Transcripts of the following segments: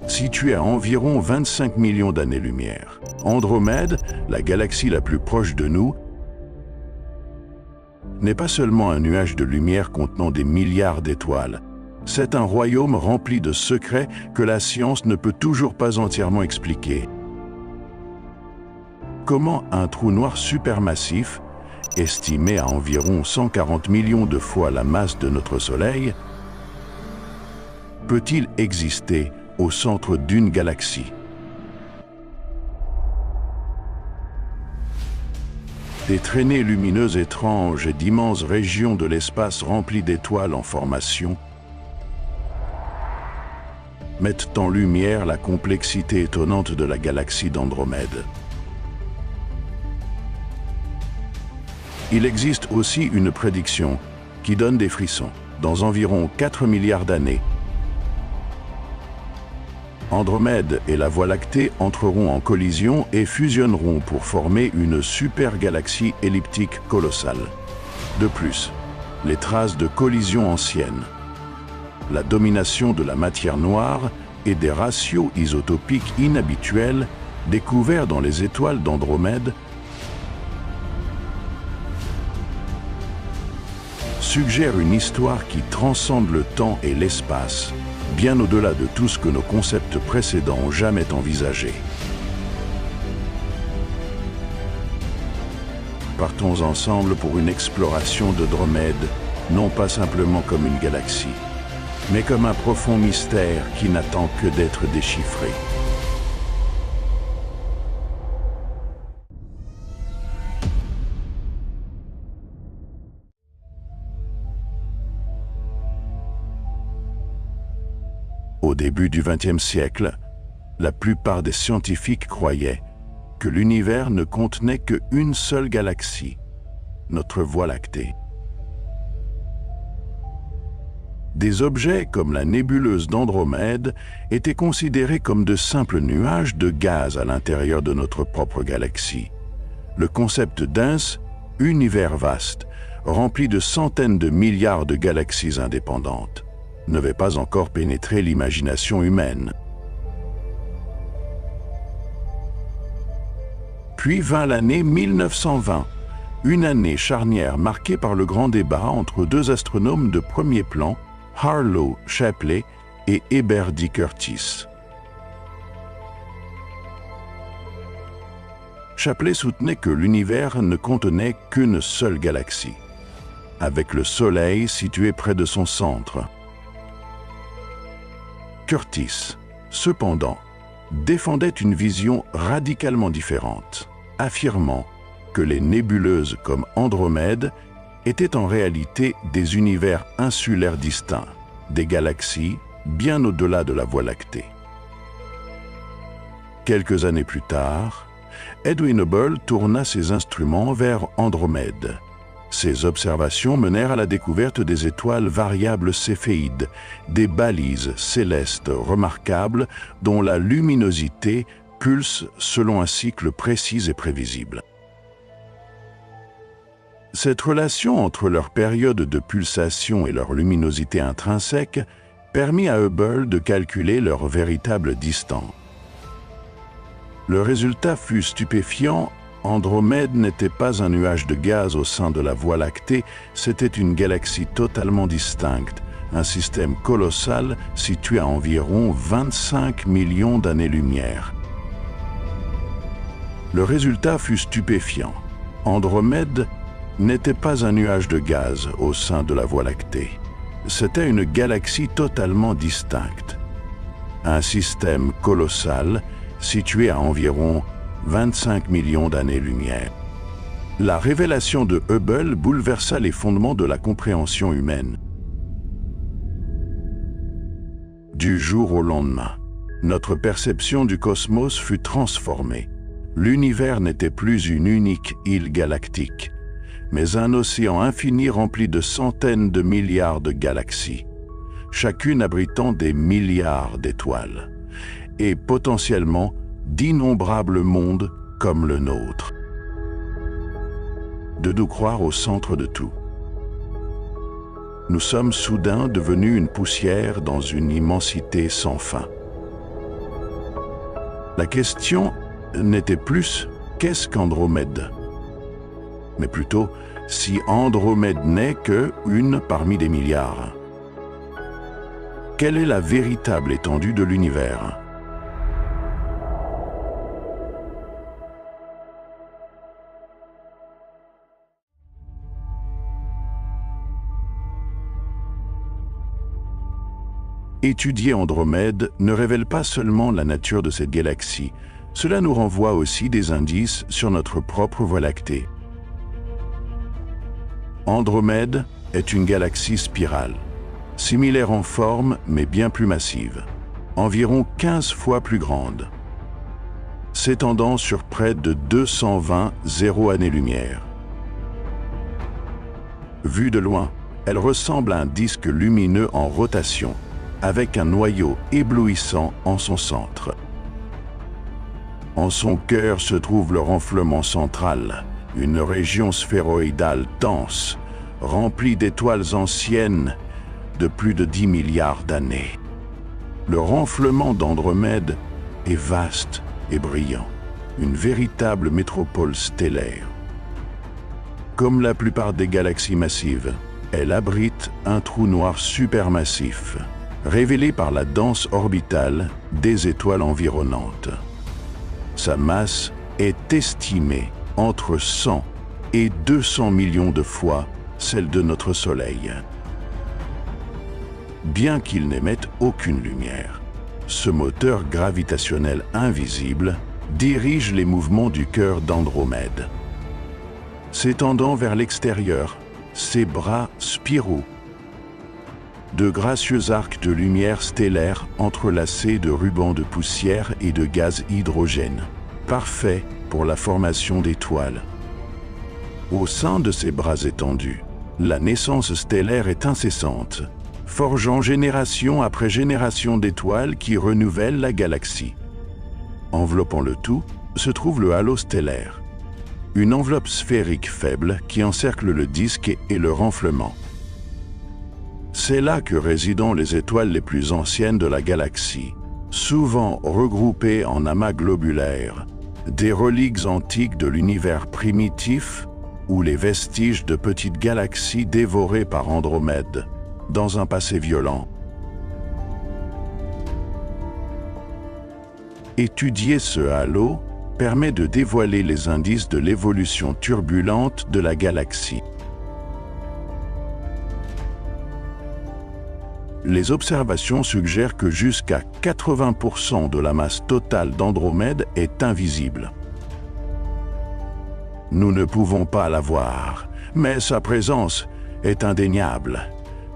située à environ 25 millions d'années-lumière. Andromède, la galaxie la plus proche de nous, n'est pas seulement un nuage de lumière contenant des milliards d'étoiles. C'est un royaume rempli de secrets que la science ne peut toujours pas entièrement expliquer. Comment un trou noir supermassif, estimé à environ 140 millions de fois la masse de notre Soleil, peut-il exister au centre d'une galaxie? Des traînées lumineuses étranges et d'immenses régions de l'espace remplies d'étoiles en formation mettent en lumière la complexité étonnante de la galaxie d'Andromède. Il existe aussi une prédiction qui donne des frissons. Dans environ 4 milliards d'années, Andromède et la Voie lactée entreront en collision et fusionneront pour former une super-galaxie elliptique colossale. De plus, les traces de collisions anciennes, la domination de la matière noire et des ratios isotopiques inhabituels découverts dans les étoiles d'Andromède suggèrent une histoire qui transcende le temps et l'espace, bien au-delà de tout ce que nos concepts précédents ont jamais envisagé. Partons ensemble pour une exploration d'Andromède, non pas simplement comme une galaxie, mais comme un profond mystère qui n'attend que d'être déchiffré. Au début du XXe siècle, la plupart des scientifiques croyaient que l'univers ne contenait qu'une seule galaxie, notre Voie lactée. Des objets comme la nébuleuse d'Andromède étaient considérés comme de simples nuages de gaz à l'intérieur de notre propre galaxie. Le concept d'un univers vaste, rempli de centaines de milliards de galaxies indépendantes, n'avait pas encore pénétré l'imagination humaine. Puis vint l'année 1920, une année charnière marquée par le grand débat entre deux astronomes de premier plan, Harlow Shapley et Heber D. Curtis. Shapley soutenait que l'univers ne contenait qu'une seule galaxie, avec le Soleil situé près de son centre. Curtis, cependant, défendait une vision radicalement différente, affirmant que les nébuleuses comme Andromède étaient en réalité des univers insulaires distincts, des galaxies bien au-delà de la Voie lactée. Quelques années plus tard, Edwin Hubble tourna ses instruments vers Andromède. Ces observations menèrent à la découverte des étoiles variables céphéides, des balises célestes remarquables dont la luminosité pulse selon un cycle précis et prévisible. Cette relation entre leur période de pulsation et leur luminosité intrinsèque permit à Hubble de calculer leur véritable distance. Le résultat fut stupéfiant. Andromède n'était pas un nuage de gaz au sein de la Voie lactée, c'était une galaxie totalement distincte, un système colossal situé à environ 25 millions d'années-lumière. Le résultat fut stupéfiant. Andromède n'était pas un nuage de gaz au sein de la Voie lactée. C'était une galaxie totalement distincte. Un système colossal situé à environ 25 millions d'années-lumière. La révélation de Hubble bouleversa les fondements de la compréhension humaine. Du jour au lendemain, notre perception du cosmos fut transformée. L'univers n'était plus une unique île galactique, mais un océan infini rempli de centaines de milliards de galaxies, chacune abritant des milliards d'étoiles, et potentiellement d'innombrables mondes comme le nôtre. De nous croire au centre de tout. Nous sommes soudain devenus une poussière dans une immensité sans fin. La question n'était plus « qu'est-ce qu'Andromède ?» mais plutôt si Andromède n'est que une parmi des milliards. Quelle est la véritable étendue de l'univers? Étudier Andromède ne révèle pas seulement la nature de cette galaxie, cela nous renvoie aussi des indices sur notre propre Voie lactée. Andromède est une galaxie spirale, similaire en forme mais bien plus massive, environ 15 fois plus grande, s'étendant sur près de 220 zéro-années-lumière. Vue de loin, elle ressemble à un disque lumineux en rotation, avec un noyau éblouissant en son centre. En son cœur se trouve le renflement central, une région sphéroïdale dense, remplie d'étoiles anciennes de plus de 10 milliards d'années. Le renflement d'Andromède est vaste et brillant, une véritable métropole stellaire. Comme la plupart des galaxies massives, elle abrite un trou noir supermassif, révélé par la danse orbitale des étoiles environnantes. Sa masse est estimée entre 100 et 200 millions de fois celle de notre Soleil. Bien qu'il n'émette aucune lumière, ce moteur gravitationnel invisible dirige les mouvements du cœur d'Andromède. S'étendant vers l'extérieur, ses bras spiraux, de gracieux arcs de lumière stellaire entrelacés de rubans de poussière et de gaz hydrogène, parfaits pour la formation d'étoiles. Au sein de ces bras étendus, la naissance stellaire est incessante, forgeant génération après génération d'étoiles qui renouvellent la galaxie. Enveloppant le tout se trouve le halo stellaire, une enveloppe sphérique faible qui encercle le disque et le renflement. C'est là que résident les étoiles les plus anciennes de la galaxie, souvent regroupées en amas globulaires, des reliques antiques de l'univers primitif ou les vestiges de petites galaxies dévorées par Andromède, dans un passé violent. Étudier ce halo permet de dévoiler les indices de l'évolution turbulente de la galaxie. Les observations suggèrent que jusqu'à 80% de la masse totale d'Andromède est invisible. Nous ne pouvons pas la voir, mais sa présence est indéniable,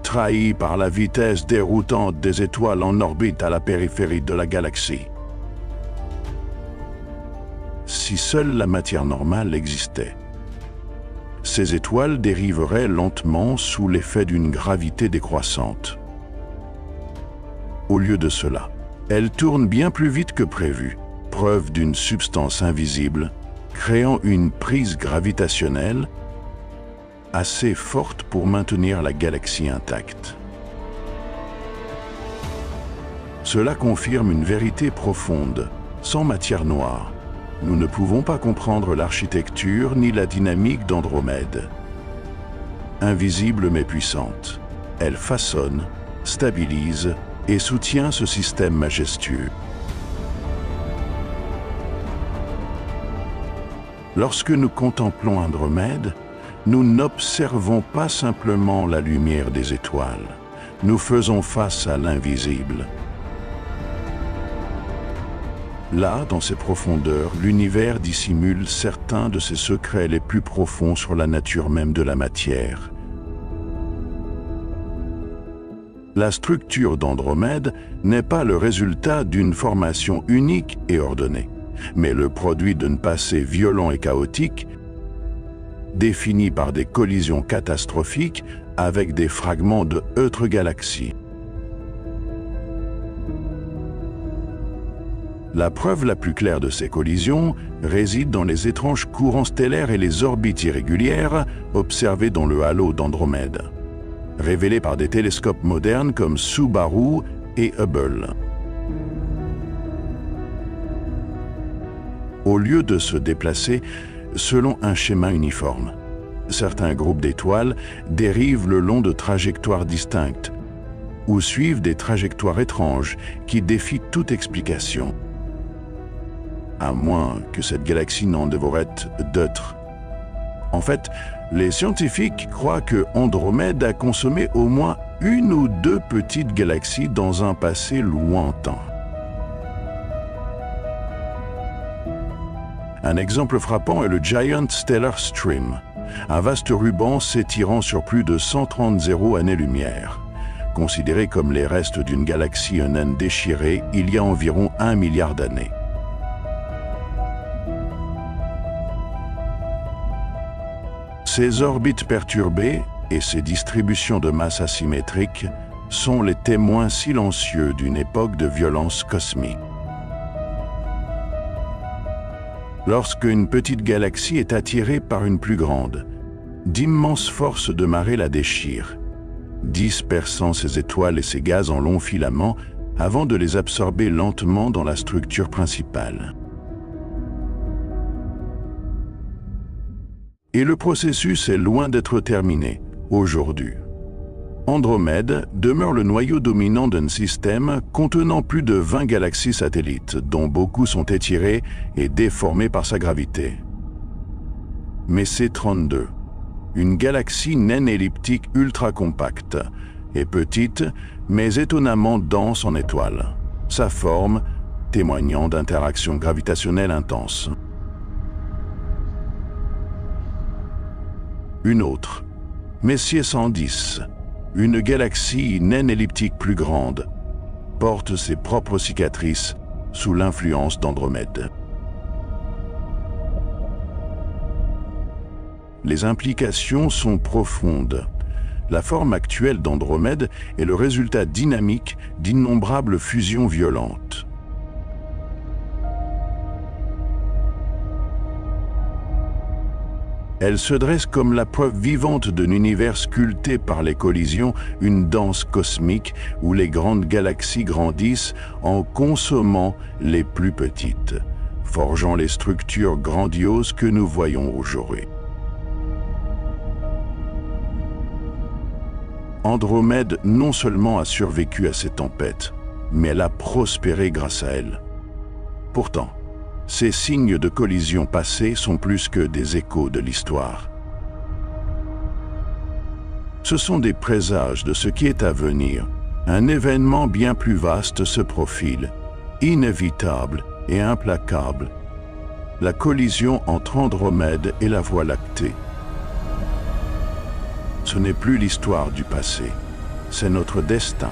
trahie par la vitesse déroutante des étoiles en orbite à la périphérie de la galaxie. Si seule la matière normale existait, ces étoiles dériveraient lentement sous l'effet d'une gravité décroissante. Au lieu de cela, elles tournent bien plus vite que prévu, preuve d'une substance invisible, créant une prise gravitationnelle assez forte pour maintenir la galaxie intacte. Cela confirme une vérité profonde. Sans matière noire, nous ne pouvons pas comprendre l'architecture ni la dynamique d'Andromède. Invisible mais puissante, elle façonne, stabilise et soutient ce système majestueux. Lorsque nous contemplons Andromède, nous n'observons pas simplement la lumière des étoiles, nous faisons face à l'invisible. Là, dans ses profondeurs, l'univers dissimule certains de ses secrets les plus profonds sur la nature même de la matière. La structure d'Andromède n'est pas le résultat d'une formation unique et ordonnée, mais le produit d'un passé violent et chaotique, défini par des collisions catastrophiques avec des fragments d'autres galaxies. La preuve la plus claire de ces collisions réside dans les étranges courants stellaires et les orbites irrégulières observées dans le halo d'Andromède, révélés par des télescopes modernes comme Subaru et Hubble. au lieu de se déplacer selon un schéma uniforme. Certains groupes d'étoiles dérivent le long de trajectoires distinctes ou suivent des trajectoires étranges qui défient toute explication. À moins que cette galaxie n'en dévorait d'autres. En fait, les scientifiques croient que Andromède a consommé au moins une ou deux petites galaxies dans un passé lointain. Un exemple frappant est le Giant Stellar Stream, un vaste ruban s'étirant sur plus de 130 années-lumière, considéré comme les restes d'une galaxie naine déchirée il y a environ 1 milliard d'années. Ces orbites perturbées et ces distributions de masse asymétriques sont les témoins silencieux d'une époque de violence cosmique. Lorsqu'une petite galaxie est attirée par une plus grande, d'immenses forces de marée la déchirent, dispersant ses étoiles et ses gaz en longs filaments avant de les absorber lentement dans la structure principale. Et le processus est loin d'être terminé, aujourd'hui. Andromède demeure le noyau dominant d'un système contenant plus de 20 galaxies satellites, dont beaucoup sont étirées et déformées par sa gravité. Mais C32, une galaxie naine elliptique ultra compacte, est petite, mais étonnamment dense en étoiles, sa forme témoignant d'interactions gravitationnelles intenses. Une autre, Messier 110, une galaxie naine elliptique plus grande, porte ses propres cicatrices sous l'influence d'Andromède. Les implications sont profondes. La forme actuelle d'Andromède est le résultat dynamique d'innombrables fusions violentes. Elle se dresse comme la preuve vivante d'un univers sculpté par les collisions, une danse cosmique où les grandes galaxies grandissent en consommant les plus petites, forgeant les structures grandioses que nous voyons aujourd'hui. Andromède non seulement a survécu à ces tempêtes, mais elle a prospéré grâce à elles. Pourtant, ces signes de collision passée sont plus que des échos de l'histoire. Ce sont des présages de ce qui est à venir. Un événement bien plus vaste se profile, inévitable et implacable. La collision entre Andromède et la Voie lactée. Ce n'est plus l'histoire du passé, c'est notre destin.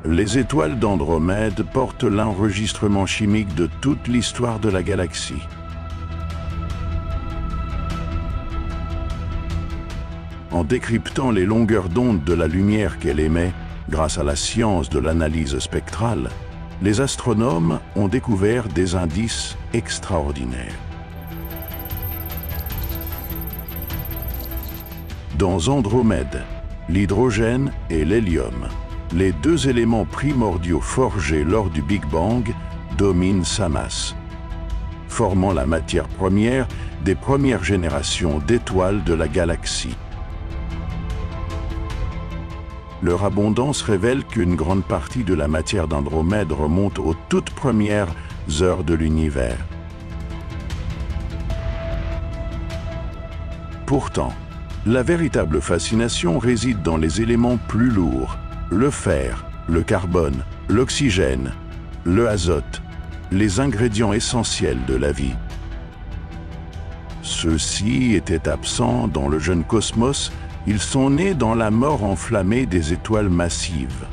Les étoiles d'Andromède portent l'enregistrement chimique de toute l'histoire de la galaxie. En décryptant les longueurs d'onde de la lumière qu'elle émet, grâce à la science de l'analyse spectrale, les astronomes ont découvert des indices extraordinaires. Dans Andromède, l'hydrogène et l'hélium, les deux éléments primordiaux forgés lors du Big Bang, dominent sa masse, formant la matière première des premières générations d'étoiles de la galaxie. Leur abondance révèle qu'une grande partie de la matière d'Andromède remonte aux toutes premières heures de l'univers. Pourtant, la véritable fascination réside dans les éléments plus lourds, le fer, le carbone, l'oxygène, le azote, les ingrédients essentiels de la vie. Ceux-ci étaient absents dans le jeune cosmos, ils sont nés dans la mort enflammée des étoiles massives.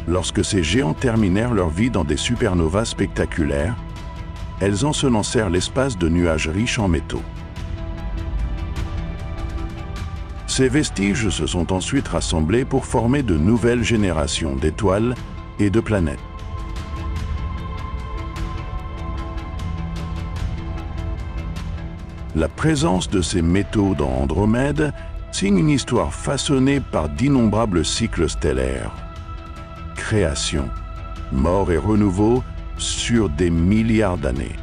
Lorsque ces géants terminèrent leur vie dans des supernovas spectaculaires, elles ensemencèrent l'espace de nuages riches en métaux. Ces vestiges se sont ensuite rassemblés pour former de nouvelles générations d'étoiles et de planètes. La présence de ces métaux dans Andromède signe une histoire façonnée par d'innombrables cycles stellaires. Création, mort et renouveau sur des milliards d'années.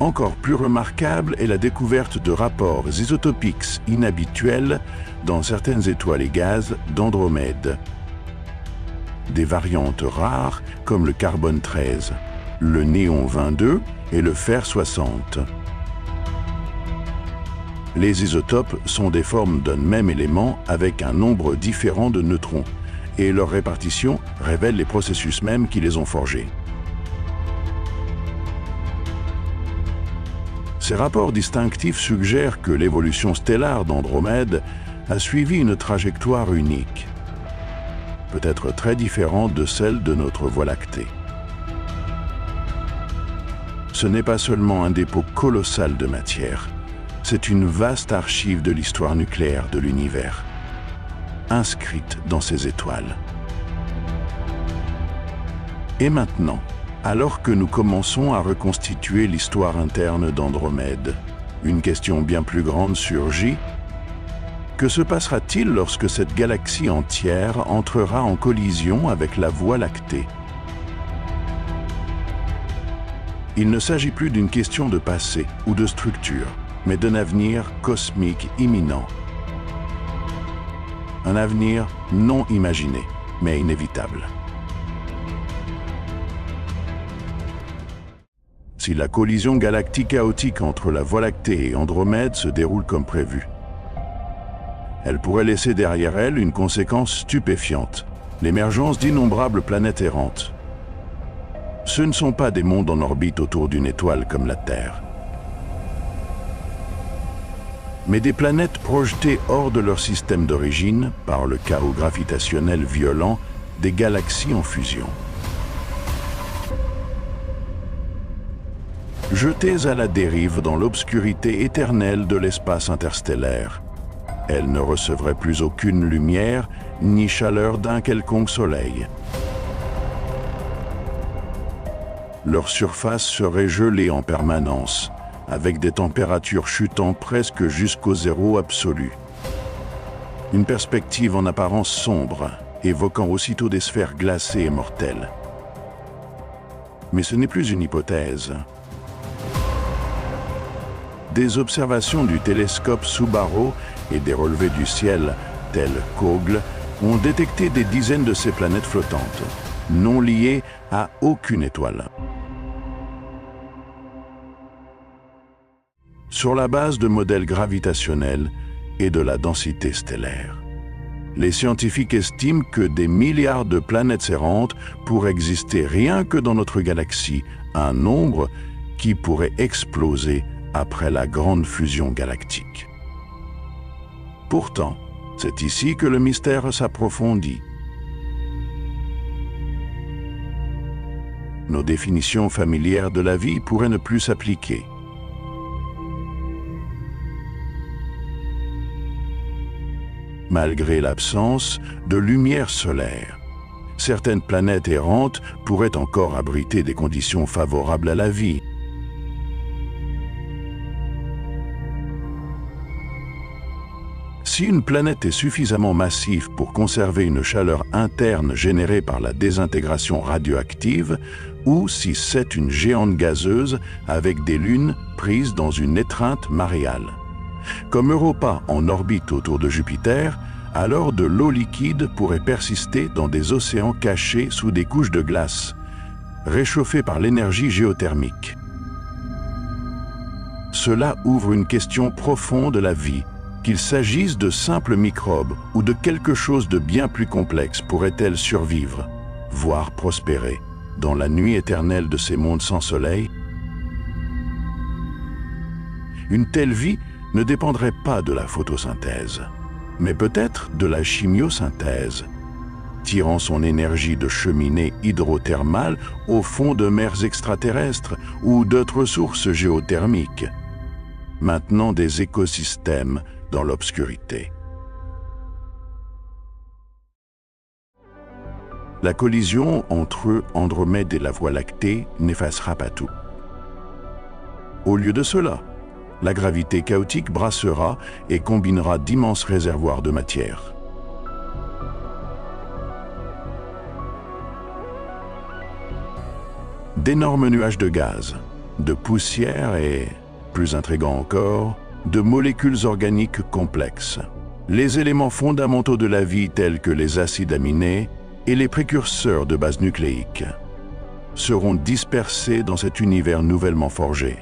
Encore plus remarquable est la découverte de rapports isotopiques inhabituels dans certaines étoiles et gaz d'Andromède. Des variantes rares comme le carbone 13, le néon 22 et le fer 60. Les isotopes sont des formes d'un même élément avec un nombre différent de neutrons, et leur répartition révèle les processus mêmes qui les ont forgés. Ces rapports distinctifs suggèrent que l'évolution stellaire d'Andromède a suivi une trajectoire unique, peut-être très différente de celle de notre Voie lactée. Ce n'est pas seulement un dépôt colossal de matière, c'est une vaste archive de l'histoire nucléaire de l'univers, inscrite dans ces étoiles. Et maintenant, alors que nous commençons à reconstituer l'histoire interne d'Andromède, une question bien plus grande surgit. Que se passera-t-il lorsque cette galaxie entière entrera en collision avec la Voie lactée? Il ne s'agit plus d'une question de passé ou de structure, mais d'un avenir cosmique imminent. Un avenir non imaginé, mais inévitable. Si la collision galactique chaotique entre la Voie lactée et Andromède se déroule comme prévu, elle pourrait laisser derrière elle une conséquence stupéfiante, l'émergence d'innombrables planètes errantes. Ce ne sont pas des mondes en orbite autour d'une étoile comme la Terre, mais des planètes projetées hors de leur système d'origine par le chaos gravitationnel violent des galaxies en fusion. Jetées à la dérive dans l'obscurité éternelle de l'espace interstellaire, elles ne recevraient plus aucune lumière ni chaleur d'un quelconque soleil. Leur surface serait gelée en permanence, avec des températures chutant presque jusqu'au zéro absolu. Une perspective en apparence sombre, évoquant aussitôt des sphères glacées et mortelles. Mais ce n'est plus une hypothèse. Des observations du télescope Subaru et des relevés du ciel, tels qu'Ogle, ont détecté des dizaines de ces planètes flottantes, non liées à aucune étoile. Sur la base de modèles gravitationnels et de la densité stellaire, les scientifiques estiment que des milliards de planètes errantes pourraient exister rien que dans notre galaxie, un nombre qui pourrait exploser après la grande fusion galactique. Pourtant, c'est ici que le mystère s'approfondit. Nos définitions familières de la vie pourraient ne plus s'appliquer. Malgré l'absence de lumière solaire, certaines planètes errantes pourraient encore abriter des conditions favorables à la vie. Si une planète est suffisamment massive pour conserver une chaleur interne générée par la désintégration radioactive, ou si c'est une géante gazeuse avec des lunes prises dans une étreinte maréale. Comme Europa en orbite autour de Jupiter, alors de l'eau liquide pourrait persister dans des océans cachés sous des couches de glace, réchauffés par l'énergie géothermique. Cela ouvre une question profonde de la vie. Qu'il s'agisse de simples microbes ou de quelque chose de bien plus complexe, pourrait-elle survivre, voire prospérer, dans la nuit éternelle de ces mondes sans soleil? Une telle vie ne dépendrait pas de la photosynthèse, mais peut-être de la chimiosynthèse, tirant son énergie de cheminées hydrothermales au fond de mers extraterrestres ou d'autres sources géothermiques, maintenant des écosystèmes dans l'obscurité. La collision entre Andromède et la Voie lactée n'effacera pas tout. Au lieu de cela, La gravité chaotique brassera et combinera d'immenses réservoirs de matière. D'énormes nuages de gaz, de poussière et, plus intrigant encore, de molécules organiques complexes. Les éléments fondamentaux de la vie tels que les acides aminés et les précurseurs de bases nucléiques seront dispersés dans cet univers nouvellement forgé.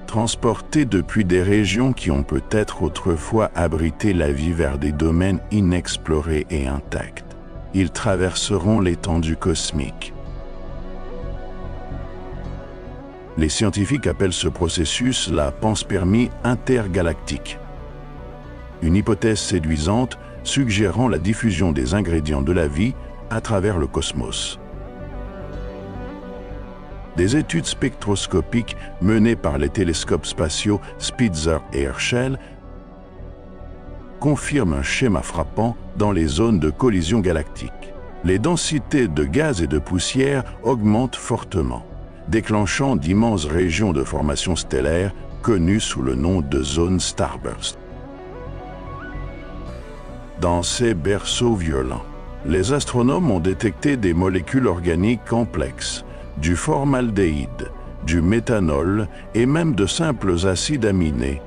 Transportés depuis des régions qui ont peut-être autrefois abrité la vie vers des domaines inexplorés et intacts, ils traverseront l'étendue cosmique. Les scientifiques appellent ce processus la panspermie intergalactique, une hypothèse séduisante suggérant la diffusion des ingrédients de la vie à travers le cosmos. Des études spectroscopiques menées par les télescopes spatiaux Spitzer et Herschel confirment un schéma frappant dans les zones de collision galactique. Les densités de gaz et de poussière augmentent fortement, déclenchant d'immenses régions de formation stellaire connues sous le nom de zones starburst. Dans ces berceaux violents, les astronomes ont détecté des molécules organiques complexes, du formaldéhyde, du méthanol et même de simples acides aminés.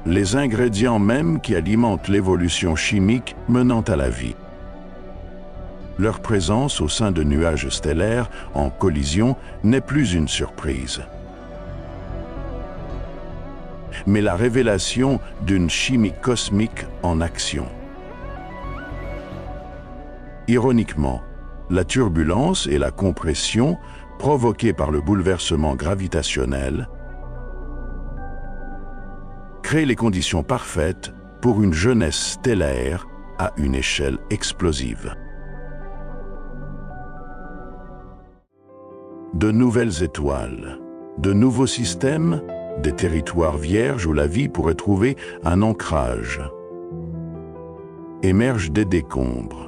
Les ingrédients mêmes qui alimentent l'évolution chimique menant à la vie. Leur présence au sein de nuages stellaires en collision n'est plus une surprise, mais la révélation d'une chimie cosmique en action. Ironiquement, la turbulence et la compression provoquées par le bouleversement gravitationnel créent les conditions parfaites pour une jeunesse stellaire à une échelle explosive. De nouvelles étoiles, de nouveaux systèmes, des territoires vierges où la vie pourrait trouver un ancrage, émergent des décombres.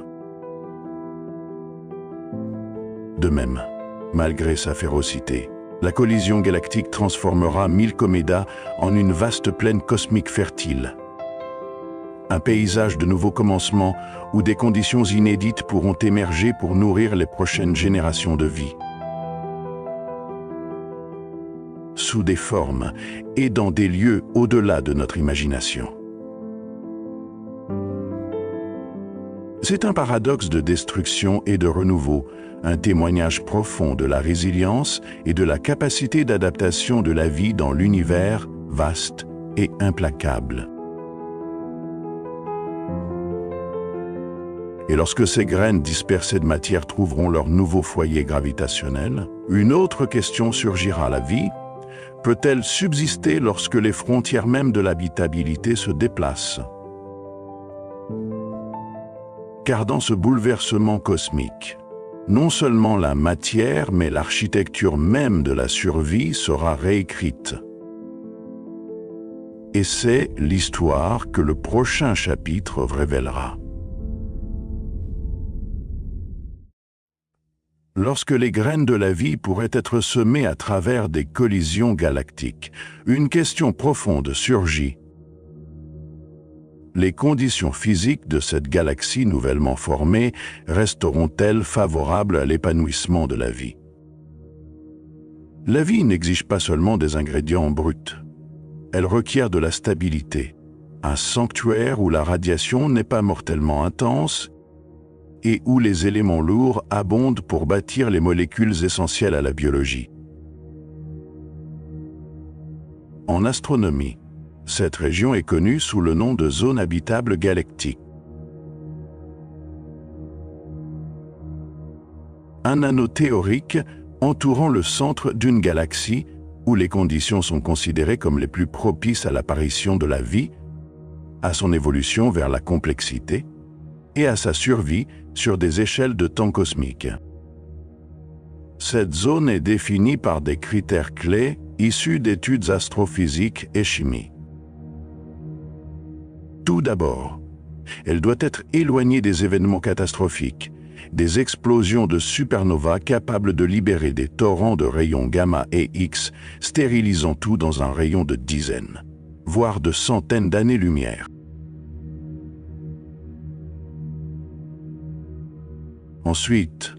De même, malgré sa férocité, la collision galactique transformera Milkomeda en une vaste plaine cosmique fertile. Un paysage de nouveaux commencements où des conditions inédites pourront émerger pour nourrir les prochaines générations de vie. Sous des formes et dans des lieux au-delà de notre imagination. C'est un paradoxe de destruction et de renouveau, un témoignage profond de la résilience et de la capacité d'adaptation de la vie dans l'univers vaste et implacable. Et lorsque ces graines dispersées de matière trouveront leur nouveau foyer gravitationnel, une autre question surgira: la vie peut-elle subsister lorsque les frontières mêmes de l'habitabilité se déplacent? Car dans ce bouleversement cosmique, non seulement la matière, mais l'architecture même de la survie sera réécrite. Et c'est l'histoire que le prochain chapitre révélera. Lorsque les graines de la vie pourraient être semées à travers des collisions galactiques, une question profonde surgit. Les conditions physiques de cette galaxie nouvellement formée resteront-elles favorables à l'épanouissement de la vie? La vie n'exige pas seulement des ingrédients bruts. Elle requiert de la stabilité, un sanctuaire où la radiation n'est pas mortellement intense et où les éléments lourds abondent pour bâtir les molécules essentielles à la biologie. En astronomie, cette région est connue sous le nom de zone habitable galactique. Un anneau théorique entourant le centre d'une galaxie où les conditions sont considérées comme les plus propices à l'apparition de la vie, à son évolution vers la complexité et à sa survie sur des échelles de temps cosmiques. Cette zone est définie par des critères clés issus d'études astrophysiques et chimiques. Tout d'abord, elle doit être éloignée des événements catastrophiques des explosions de supernovas capables de libérer des torrents de rayons gamma et X, stérilisant tout dans un rayon de dizaines, voire de centaines d'années-lumière. Ensuite,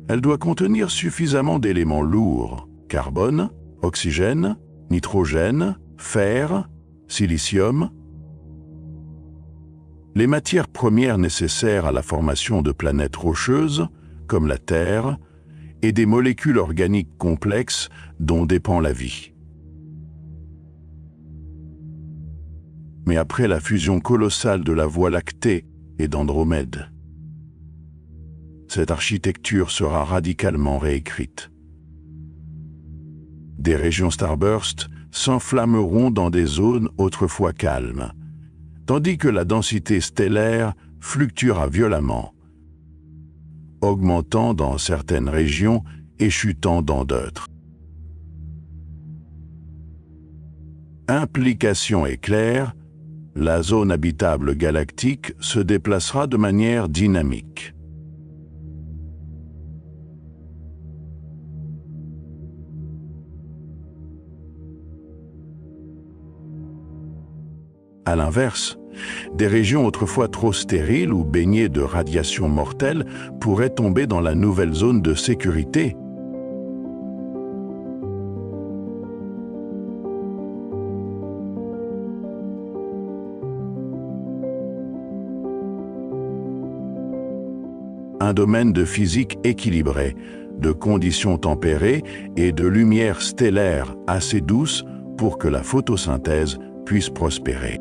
elle doit contenir suffisamment d'éléments lourds, carbone, oxygène, nitrogène, fer, silicium, les matières premières nécessaires à la formation de planètes rocheuses, comme la Terre, et des molécules organiques complexes dont dépend la vie. Mais après la fusion colossale de la Voie lactée et d'Andromède, cette architecture sera radicalement réécrite. Des régions starburst s'enflammeront dans des zones autrefois calmes, tandis que la densité stellaire fluctuera violemment, augmentant dans certaines régions et chutant dans d'autres. Implication est claire, la zone habitable galactique se déplacera de manière dynamique. À l'inverse, des régions autrefois trop stériles ou baignées de radiations mortelles pourraient tomber dans la nouvelle zone de sécurité. Un domaine de physique équilibré, de conditions tempérées et de lumière stellaire assez douce pour que la photosynthèse puisse prospérer.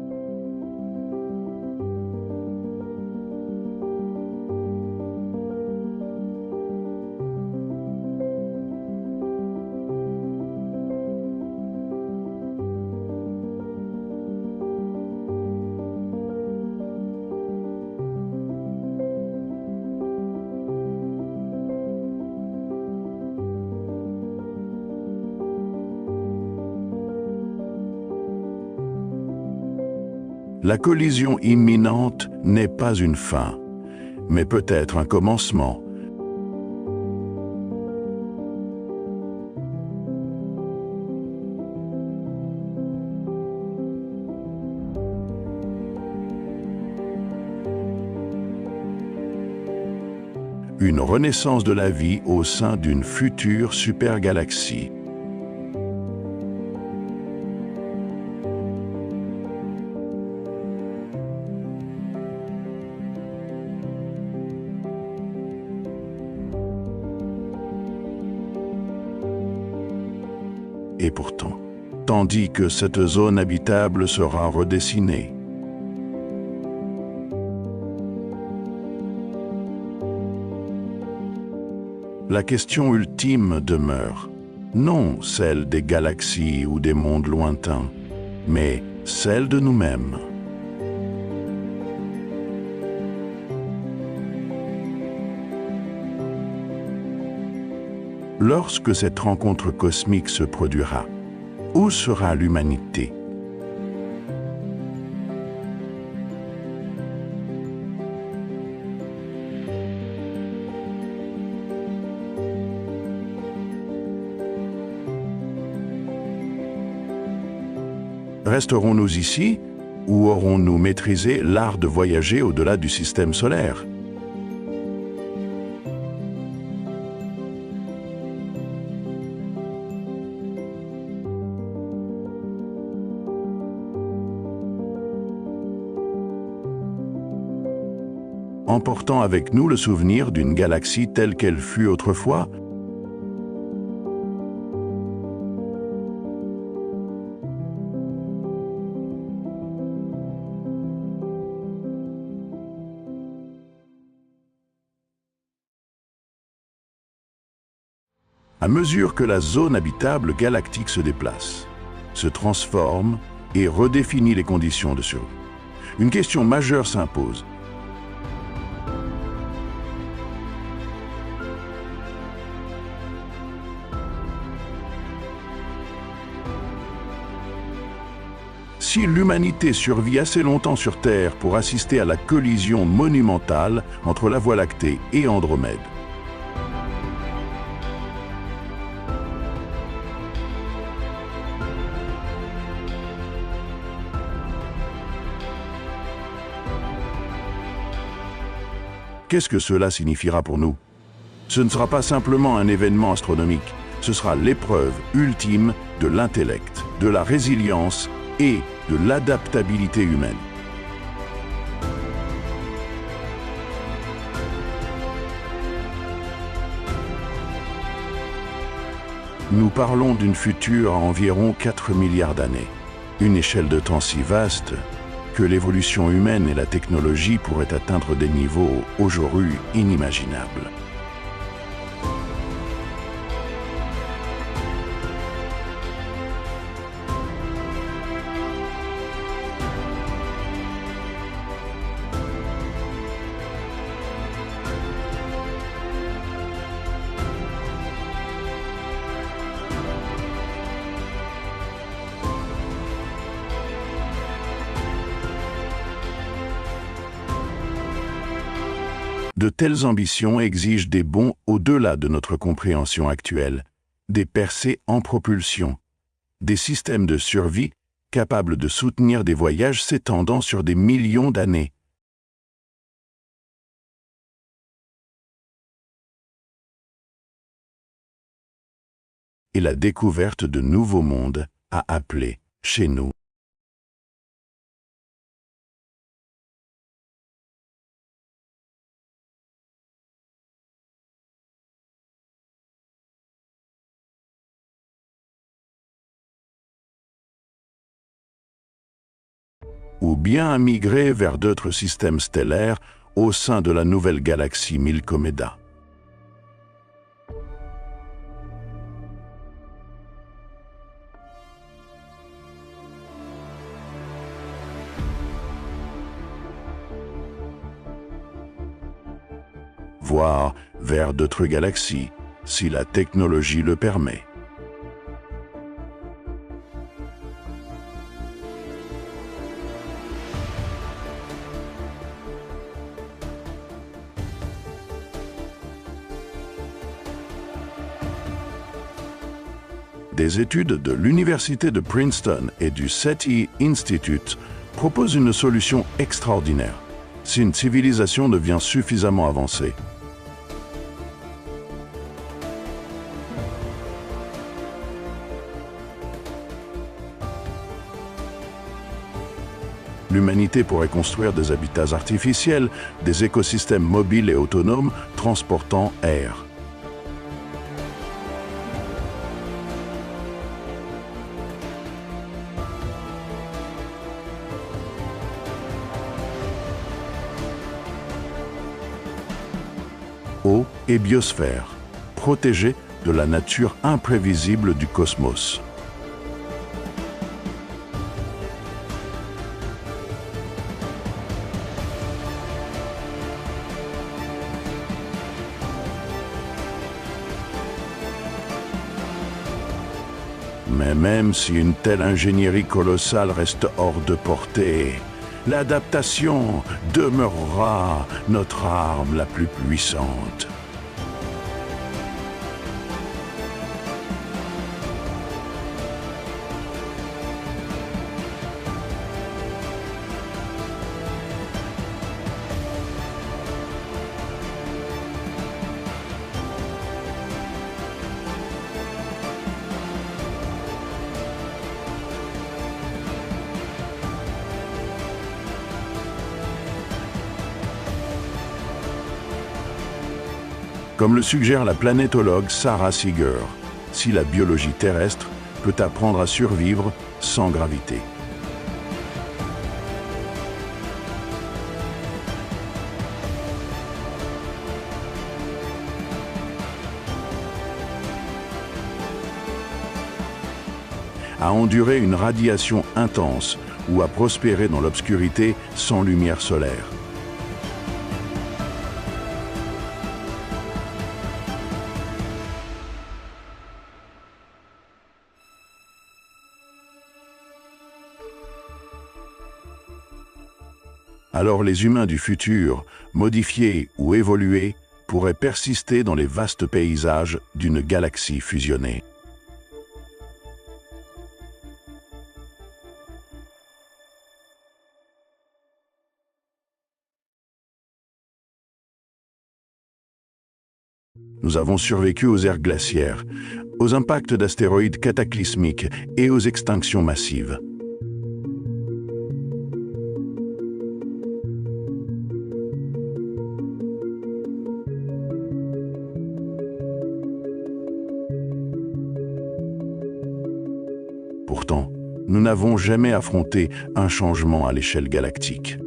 La collision imminente n'est pas une fin, mais peut-être un commencement. Une renaissance de la vie au sein d'une future supergalaxie. Et pourtant, tandis que cette zone habitable sera redessinée, la question ultime demeure, non celle des galaxies ou des mondes lointains, mais celle de nous-mêmes. Lorsque cette rencontre cosmique se produira, où sera l'humanité? Resterons-nous ici ou aurons-nous maîtrisé l'art de voyager au-delà du système solaire? Emportant avec nous le souvenir d'une galaxie telle qu'elle fut autrefois, à mesure que la zone habitable galactique se déplace, se transforme et redéfinit les conditions de survie, une question majeure s'impose. Si l'humanité survit assez longtemps sur Terre pour assister à la collision monumentale entre la Voie lactée et Andromède. Qu'est-ce que cela signifiera pour nous? Ce ne sera pas simplement un événement astronomique, ce sera l'épreuve ultime de l'intellect, de la résilience et de l'adaptabilité humaine. Nous parlons d'une future à environ 4 milliards d'années, une échelle de temps si vaste que l'évolution humaine et la technologie pourraient atteindre des niveaux aujourd'hui inimaginables. De telles ambitions exigent des bonds au-delà de notre compréhension actuelle, des percées en propulsion, des systèmes de survie capables de soutenir des voyages s'étendant sur des millions d'années. Et la découverte de nouveaux mondes à appeler chez nous. Ou bien à migrer vers d'autres systèmes stellaires au sein de la nouvelle galaxie Milkomeda. Voire vers d'autres galaxies, si la technologie le permet. Des études de l'Université de Princeton et du SETI Institute proposent une solution extraordinaire, si une civilisation devient suffisamment avancée. L'humanité pourrait construire des habitats artificiels, des écosystèmes mobiles et autonomes transportant air. Eau et biosphère, protégés de la nature imprévisible du cosmos. Mais même si une telle ingénierie colossale reste hors de portée, l'adaptation demeurera notre arme la plus puissante. Comme le suggère la planétologue Sara Seager, si la biologie terrestre peut apprendre à survivre sans gravité. À endurer une radiation intense ou à prospérer dans l'obscurité sans lumière solaire. alors les humains du futur, modifiés ou évolués, pourraient persister dans les vastes paysages d'une galaxie fusionnée. Nous avons survécu aux ères glaciaires, aux impacts d'astéroïdes cataclysmiques et aux extinctions massives. Pourtant, nous n'avons jamais affronté un changement à l'échelle galactique.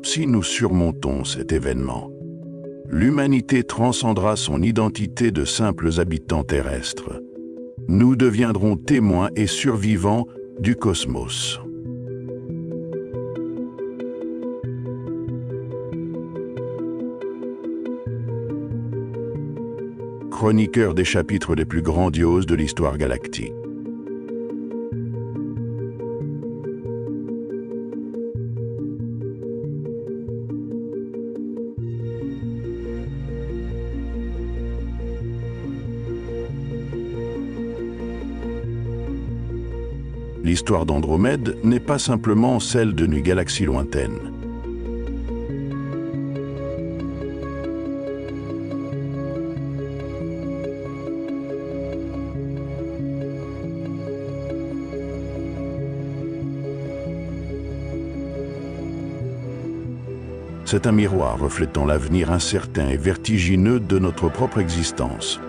Si nous surmontons cet événement, l'humanité transcendra son identité de simples habitants terrestres. Nous deviendrons témoins et survivants du cosmos. Chroniqueur des chapitres les plus grandioses de l'histoire galactique. L'histoire d'Andromède n'est pas simplement celle d'une galaxie lointaine. C'est un miroir reflétant l'avenir incertain et vertigineux de notre propre existence.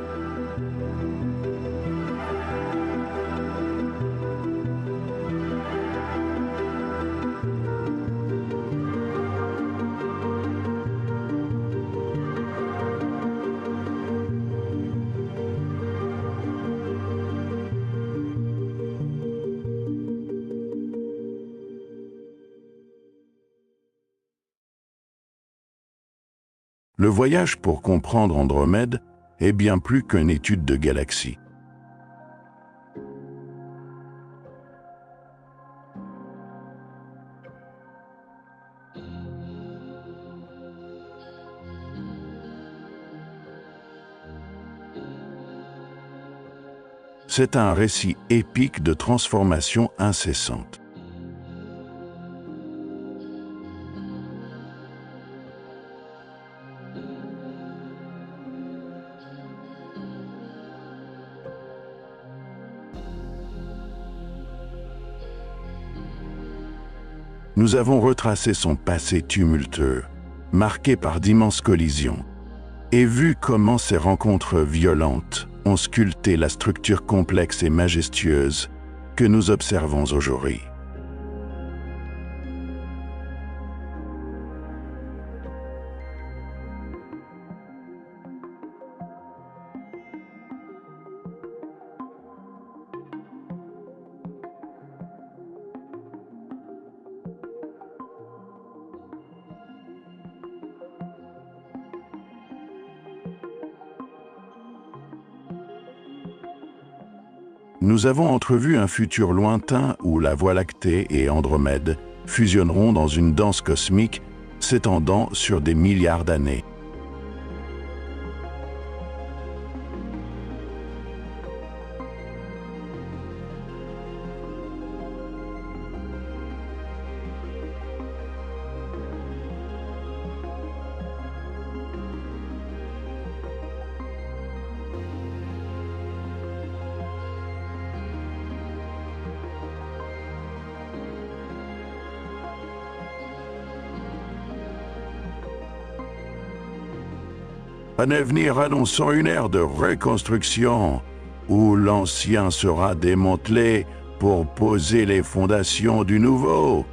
Le voyage pour comprendre Andromède est bien plus qu'une étude de galaxies. C'est un récit épique de transformation incessante. Nous avons retracé son passé tumultueux, marqué par d'immenses collisions, et vu comment ces rencontres violentes ont sculpté la structure complexe et majestueuse que nous observons aujourd'hui. Nous avons entrevu un futur lointain où la Voie lactée et Andromède fusionneront dans une danse cosmique s'étendant sur des milliards d'années. Un avenir annonçant une ère de reconstruction, où l'ancien sera démantelé pour poser les fondations du nouveau.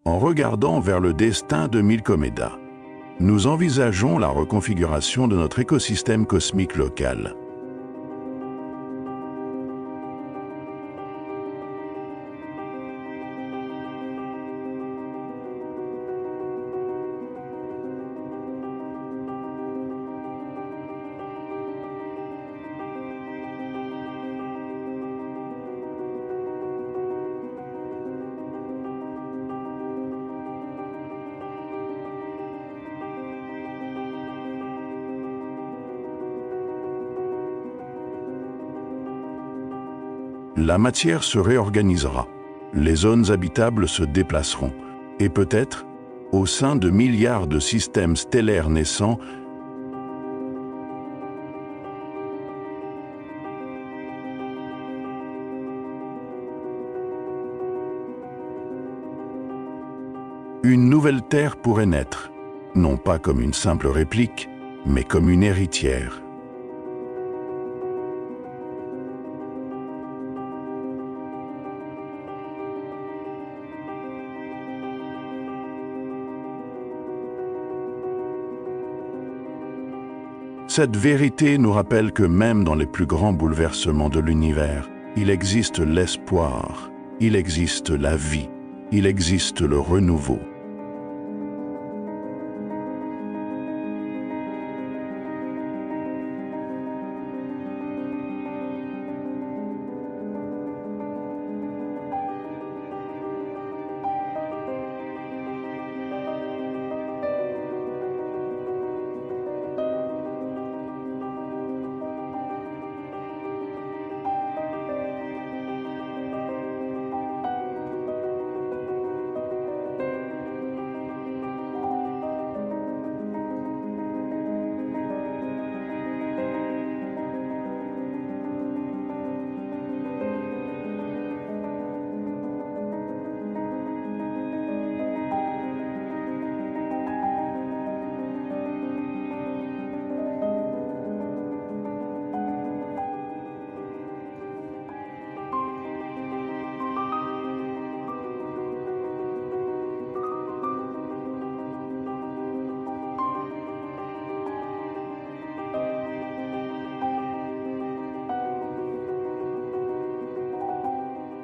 En regardant vers le destin de Milkomeda, nous envisageons la reconfiguration de notre écosystème cosmique local. La matière se réorganisera, les zones habitables se déplaceront, et peut-être, au sein de milliards de systèmes stellaires naissants, une nouvelle Terre pourrait naître, non pas comme une simple réplique, mais comme une héritière. Cette vérité nous rappelle que même dans les plus grands bouleversements de l'univers, il existe l'espoir, il existe la vie, il existe le renouveau.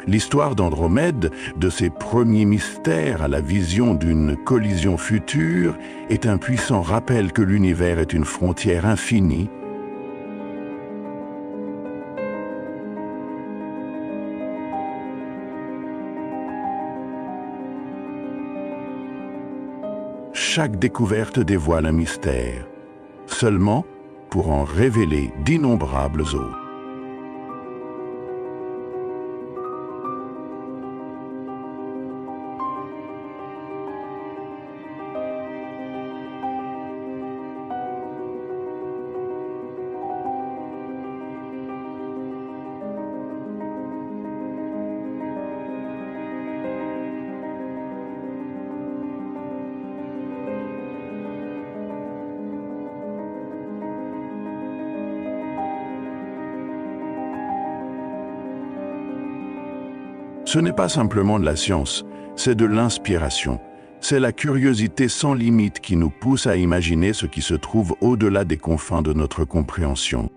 L'histoire d'Andromède, de ses premiers mystères à la vision d'une collision future, est un puissant rappel que l'univers est une frontière infinie. Chaque découverte dévoile un mystère, seulement pour en révéler d'innombrables autres. Ce n'est pas simplement de la science, c'est de l'inspiration. C'est la curiosité sans limite qui nous pousse à imaginer ce qui se trouve au-delà des confins de notre compréhension.